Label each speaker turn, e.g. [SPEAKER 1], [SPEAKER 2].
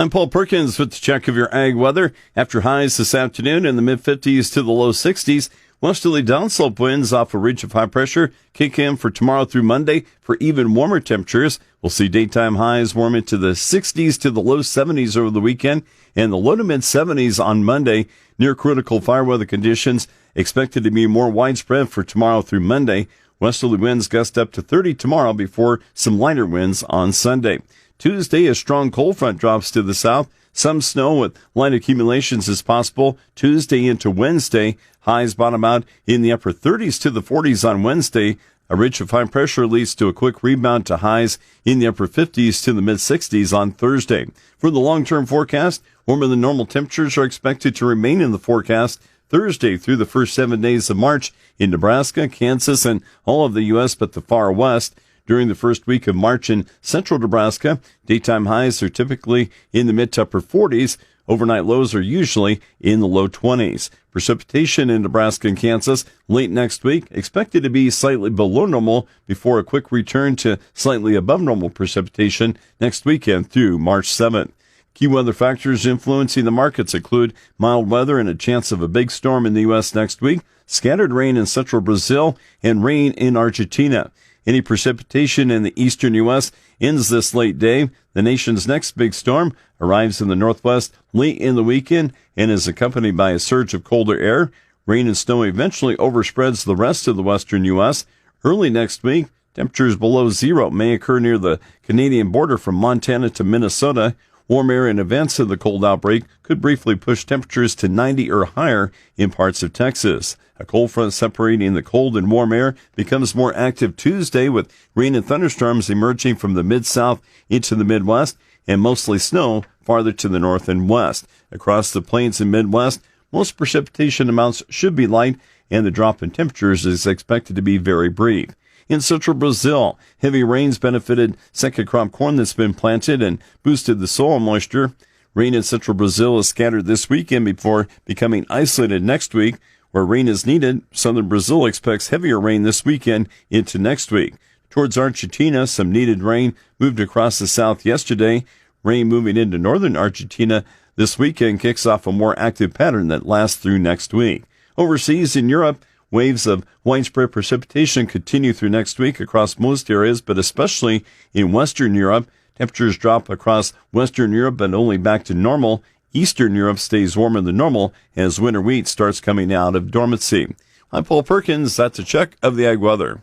[SPEAKER 1] I'm Paul Perkins with the check of your ag weather. After highs this afternoon in the mid-50s to the low 60s, westerly downslope winds off a ridge of high pressure kick in for tomorrow through Monday for even warmer temperatures. We'll see daytime highs warm into the 60s to the low 70s over the weekend and the low to mid 70s on Monday. Near critical fire weather conditions expected to be more widespread for tomorrow through Monday. Westerly winds gust up to 30 tomorrow before some lighter winds on Sunday. Tuesday, a strong cold front drops to the south. Some snow with light accumulations is possible Tuesday into Wednesday. Highs bottom out in the upper 30s to the 40s on Wednesday. A ridge of high pressure leads to a quick rebound to highs in the upper 50s to the mid 60s on Thursday. For the long-term forecast, warmer than normal temperatures are expected to remain in the forecast Thursday through the first 7 days of March in Nebraska, Kansas, and all of the U.S. but the far west. During the first week of March in central Nebraska, daytime highs are typically in the mid to upper 40s. Overnight lows are usually in the low 20s. Precipitation in Nebraska and Kansas late next week expected to be slightly below normal before a quick return to slightly above normal precipitation next weekend through March 7th. Key weather factors influencing the markets include mild weather and a chance of a big storm in the U.S. next week, scattered rain in central Brazil, and rain in Argentina. Any precipitation in the eastern U.S. ends this late day. The nation's next big storm arrives in the northwest late in the weekend and is accompanied by a surge of colder air. Rain and snow eventually overspreads the rest of the western U.S. Early next week, temperatures below zero may occur near the Canadian border from Montana to Minnesota. Warm air in advance of the cold outbreak could briefly push temperatures to 90 or higher in parts of Texas. A cold front separating the cold and warm air becomes more active Tuesday with rain and thunderstorms emerging from the mid-south into the Midwest and mostly snow farther to the north and west. Across the plains and Midwest, most precipitation amounts should be light and the drop in temperatures is expected to be very brief. In central Brazil, heavy rains benefited second crop corn that's been planted and boosted the soil moisture. Rain in central Brazil is scattered this weekend before becoming isolated next week. Where rain is needed, southern Brazil expects heavier rain this weekend into next week. Towards Argentina, some needed rain moved across the south yesterday. Rain moving into northern Argentina this weekend kicks off a more active pattern that lasts through next week. Overseas in Europe, waves of widespread precipitation continue through next week across most areas, but especially in Western Europe. Temperatures drop across Western Europe, but only back to normal. Eastern Europe stays warmer than normal as winter wheat starts coming out of dormancy. I'm Paul Perkins. That's a check of the ag weather.